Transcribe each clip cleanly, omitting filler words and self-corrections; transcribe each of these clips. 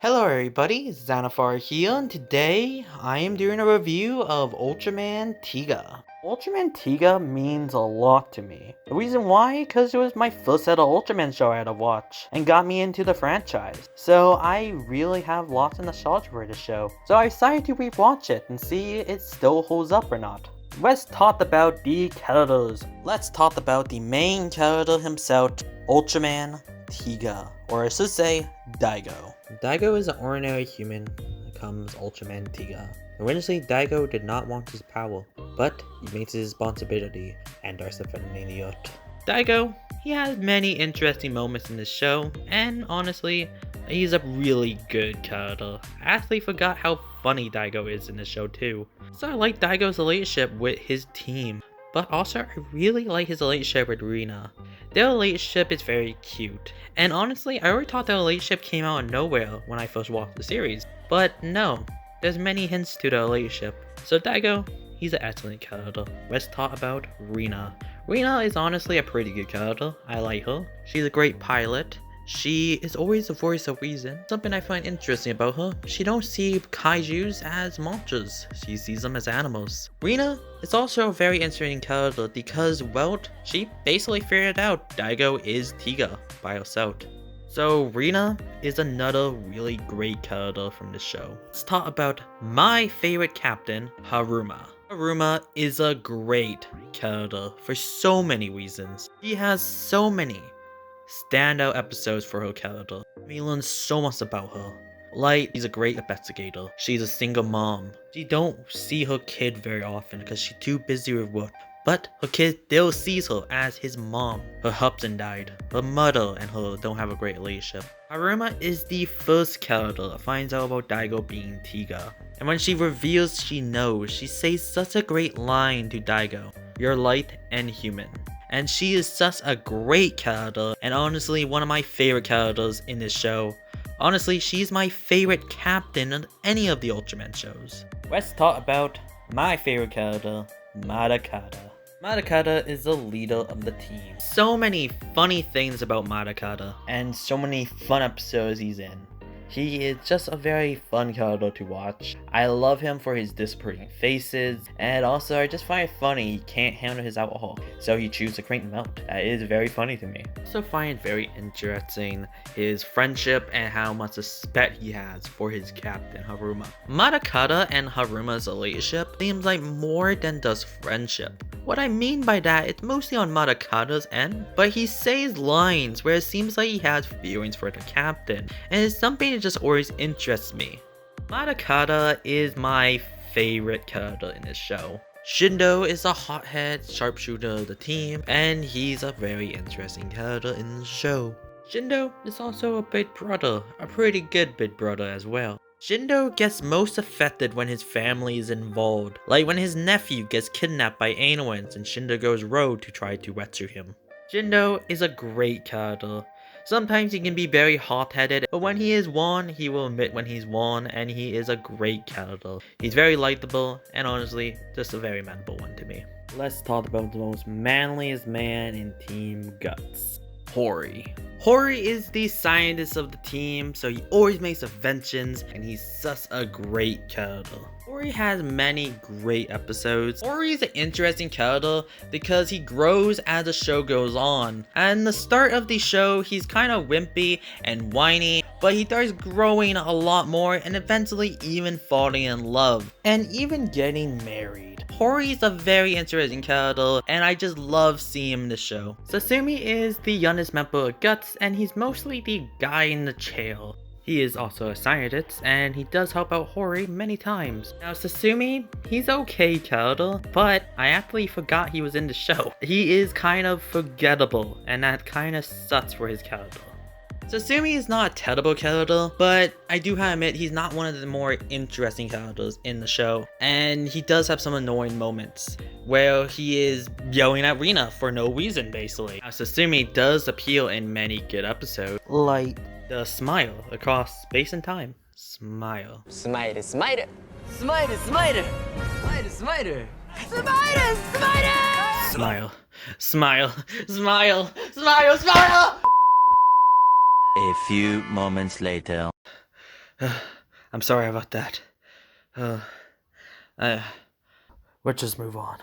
Hello everybody, Xanaphar here, and today I am doing a review of Ultraman Tiga. Ultraman Tiga means a lot to me. The reason why? Because it was my first ever Ultraman show I had to watch, and got me into the franchise. So I really have lots of nostalgia for this show. So I decided to rewatch it and see if it still holds up or not. Let's talk about the characters. Let's talk about the main character himself, Ultraman Tiga, or I should say, Daigo. Daigo is an ordinary human that becomes Ultraman Tiga. Originally, Daigo did not want his power, but he makes his responsibility and starts defending the Earth. Daigo, he has many interesting moments in this show, and honestly, he's a really good character. I actually forgot how funny Daigo is in this show too. So I like Daigo's relationship with his team, but also I really like his relationship with Rina. Their relationship is very cute, and honestly I already thought their relationship came out of nowhere when I first watched the series, but no, there's many hints to their relationship. So Daigo, he's an excellent character. Let's talk about Rina. Rina is honestly a pretty good character. I like her. She's a great pilot. She is always the voice of reason. Something I find interesting about her, she don't see kaijus as monsters, she sees them as animals. Rina is also a very interesting character because, well, she basically figured out Daigo is Tiga by herself. So Rina is another really great character from this show. Let's talk about my favorite captain, Haruma. Haruma is a great character for so many reasons. She has so many standout episodes for her character. We learn so much about her. Like, she's a great investigator. She's a single mom. She don't see her kid very often because she's too busy with work. But her kid still sees her as his mom. Her husband died. Her mother and her don't have a great relationship. Haruma is the first character that finds out about Daigo being Tiga. And when she reveals she knows, she says such a great line to Daigo. You're light and human. And she is such a great character, and honestly one of my favorite characters in this show. Honestly, she's my favorite captain of any of the Ultraman shows. Let's talk about my favorite character, Madakata. Madakata is the leader of the team. So many funny things about Madakata, and so many fun episodes he's in. He is just a very fun character to watch. I love him for his disappointing faces, and also I just find it funny he can't handle his alcohol, so he chooses to crank them out. That is very funny to me. I also find it very interesting his friendship and how much respect he has for his captain, Haruma. Madakata and Haruma's relationship seems like more than just friendship. What I mean by that, it's mostly on Madakata's end, but he says lines where it seems like he has feelings for the captain, and it's something that just always interests me. Madakata is my favorite character in this show. Shindo is a hothead sharpshooter of the team, and he's a very interesting character in the show. Shindo is also a big brother, a pretty good big brother as well. Shindo gets most affected when his family is involved, like when his nephew gets kidnapped by aliens and Shindo goes rogue to try to rescue him. Shindo is a great character. Sometimes he can be very hot-headed, but when he is won, he will admit when he's won, and he is a great character. He's very likable, and honestly, just a very memorable one to me. Let's talk about the most manliest man in Team Guts. Hori. Hori is the scientist of the team, so he always makes inventions, and he's such a great character. Hori has many great episodes. Hori is an interesting character because he grows as the show goes on. At the start of the show, he's kind of wimpy and whiny, but he starts growing a lot more and eventually even falling in love and even getting married. Hori is a very interesting character, and I just love seeing him in the show. Sasumi is the youngest member of Guts, and he's mostly the guy in the chair. He is also a scientist, and he does help out Hori many times. Now Sasumi, he's okay character, but I actually forgot he was in the show. He is kind of forgettable, and that kind of sucks for his character. Sasumi is not a terrible character, but I do have to admit he's not one of the more interesting characters in the show, and he does have some annoying moments where he is yelling at Rina for no reason basically. Now Sasumi does appeal in many good episodes, like the smile across space and time. Smile. Smile, smile. Smile, smile. Smile, smile. Smile, smile. Smile. Smile. Smile. Smile. Smile. A few moments later. I'm sorry about that. Uh, Let's just move on.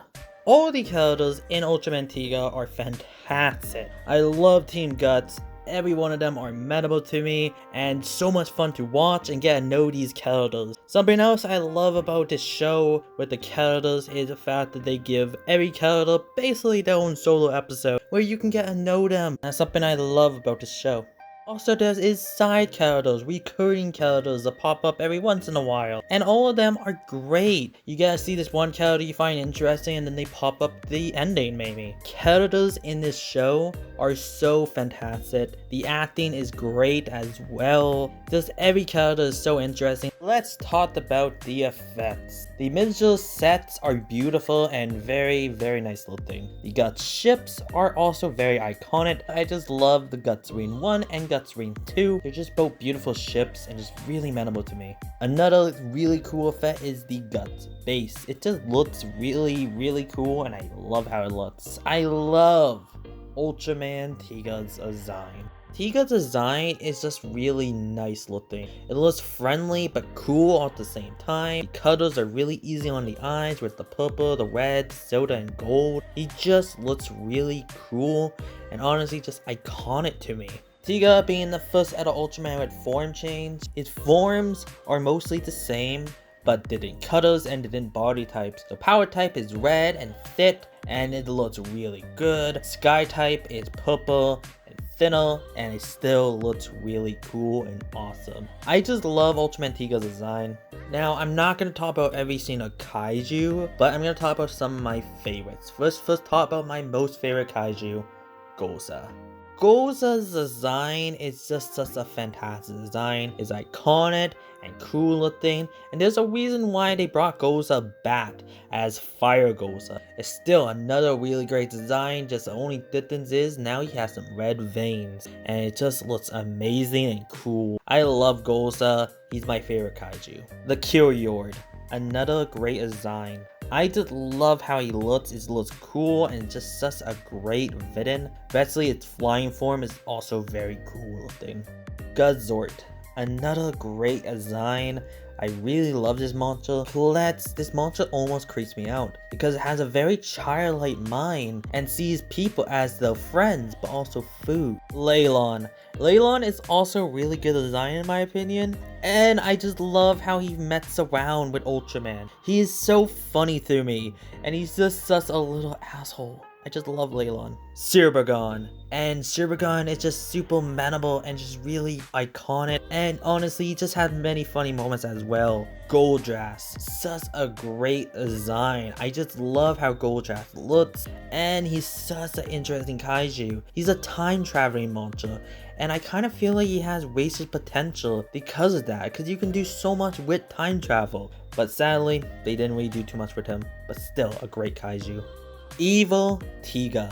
All the characters in Ultraman Tiga are fantastic. I love Team Guts. Every one of them are memorable to me and so much fun to watch and get to know these characters. Something else I love about this show with the characters is the fact that they give every character basically their own solo episode where you can get to know them. That's something I love about this show. Also, there is side characters, recurring characters that pop up every once in a while, and all of them are great. You get to see this one character you find interesting and then they pop up the ending maybe. Characters in this show are so fantastic. The acting is great as well. Just every character is so interesting. Let's talk about the effects. The miniature sets are beautiful and very nice looking. The Guts ships are also very iconic. I just love the Guts Marine 1 and Guts Marine 2. They're just both beautiful ships and just really memorable to me. Another really cool effect is the Guts base. It just looks really cool and I love how it looks. I love Ultraman Tiga's design. Tiga's design is just really nice looking. It looks friendly but cool at the same time. The colors are really easy on the eyes with the purple, the red, soda, and gold. He just looks really cool and honestly just iconic to me. Tiga being the first adult Ultraman with form change, its forms are mostly the same, but different colors and different body types. The power type is red and thick, and it looks really good. Sky type is purple and thinner, and it still looks really cool and awesome. I just love Ultraman Tiga's design. Now, I'm not going to talk about every single kaiju, but I'm going to talk about some of my favorites. First talk about my most favorite kaiju, Goza. Goza's design is just such a fantastic design. It's iconic and cool looking, and there's a reason why they brought Goza back as Fire Goza. It's still another really great design, just the only difference is now he has some red veins, and it just looks amazing and cool. I love Goza. He's my favorite kaiju. The Kyryord, another great design. I just love how he looks. It looks cool and just such a great villain. Especially its flying form is also very cool looking. Guzzort, another great design. I really love this monster. This monster almost creeps me out because it has a very childlike mind and sees people as their friends but also food. Leylon is also really good design in my opinion, and I just love how he mess around with Ultraman. He is so funny to me and he's just such a little asshole. I just love Leylon. Cirbagon. And Cirbagon is just super memorable and just really iconic. And honestly, he just had many funny moments as well. Goldrass. Such a great design. I just love how Goldrass looks. And he's such an interesting kaiju. He's a time traveling monster. And I kind of feel like he has wasted potential because of that. Because you can do so much with time travel. But sadly, they didn't really do too much with him. But still a great kaiju. Evil Tiga.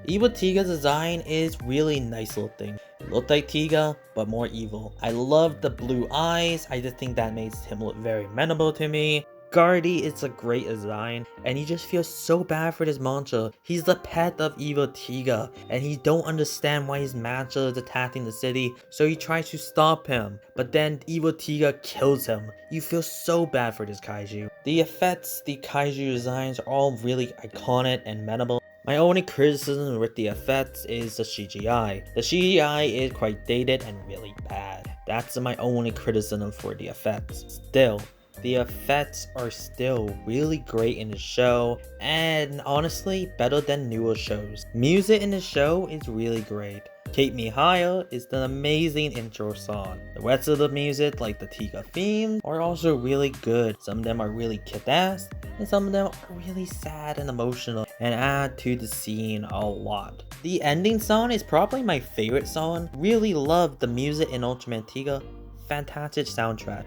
Evil Tiga's design is really nice looking. It looked like Tiga, but more evil. I love the blue eyes. I just think that makes him look very memorable to me. Guardy is a great design, and you just feel so bad for this monster. He's the pet of Evil Tiga, and he don't understand why his master is attacking the city, so he tries to stop him. But then Evil Tiga kills him. You feel so bad for this kaiju. The effects, the kaiju designs are all really iconic and memorable. My only criticism with the effects is the CGI. The CGI is quite dated and really bad. That's my only criticism for the effects. Still, the effects are still really great in the show, and honestly, better than newer shows. Music in the show is really great. Keep Me Higher is an amazing intro song. The rest of the music, like the Tiga themes, are also really good. Some of them are really kick-ass, and some of them are really sad and emotional, and add to the scene a lot. The ending song is probably my favorite song. Really love the music in Ultraman Tiga. Fantastic soundtrack.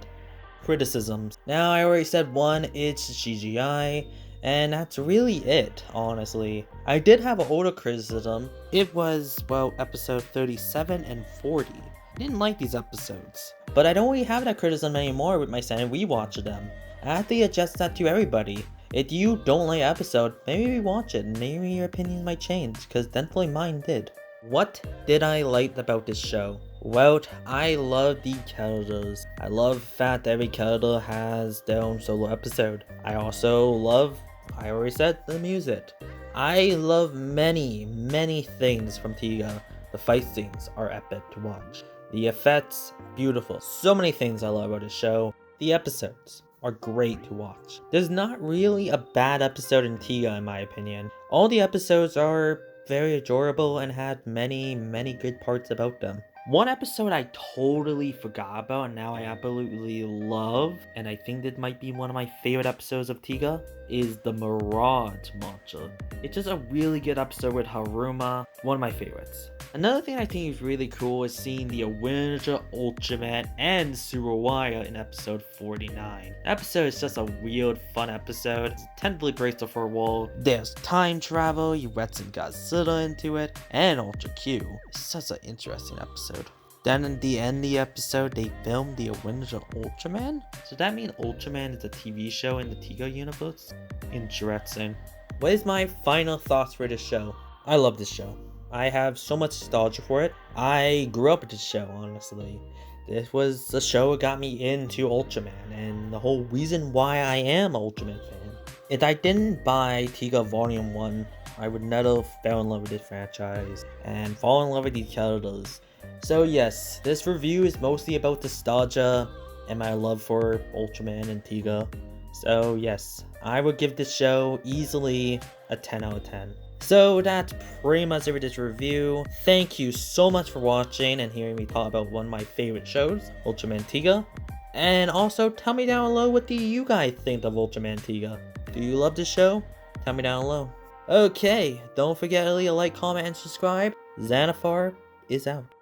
Criticisms. Now I already said one, it's CGI, and that's really it, honestly. I did have an older criticism. It was, well, episode 37 and 40. I didn't like these episodes, but I don't really have that criticism anymore with my second rewatch of them. I have to adjust that to everybody. If you don't like an episode, maybe rewatch it and maybe your opinions might change, because definitely mine did. What did I like about this show? Well, I love the characters. I love the fact that every character has their own solo episode. I also love, I already said, the music. I love many things from Tiga. The fight scenes are epic to watch. The effects, beautiful. So many things I love about the show. The episodes are great to watch. There's not really a bad episode in Tiga in my opinion. All the episodes are very adorable and had many good parts about them. One episode I totally forgot about and now I absolutely love, and I think that might be one of my favorite episodes of Tiga, is the Mirage Monster. It's just a really good episode with Haruma, one of my favorites. Another thing I think is really cool is seeing the Avenger, Ultraman, and Suruwaya in episode 49. The episode is just a weird, fun episode. It tentatively breaks the fourth wall. There's time travel, you let some Godzilla into it, and Ultra Q. It's such an interesting episode. Then in the end of the episode, they filmed the Avenger Ultraman? So that means Ultraman is a TV show in the Tiga universe? Interesting. What is my final thoughts for this show? I love this show. I have so much nostalgia for it. I grew up with this show, honestly. This was the show that got me into Ultraman, and the whole reason why I am an Ultraman fan. If I didn't buy Tiga Volume 1, I would never fell in love with this franchise, and fall in love with these characters. So yes, this review is mostly about nostalgia, and my love for Ultraman and Tiga. So yes, I would give this show easily a 10 out of 10. So that's pretty much it for this review. Thank you so much for watching and hearing me talk about one of my favorite shows, Ultraman Tiga. And also tell me down below what do you guys think of Ultraman Tiga. Do you love this show? Tell me down below. Okay, don't forget to leave a like, comment, and subscribe. Xanathar is out.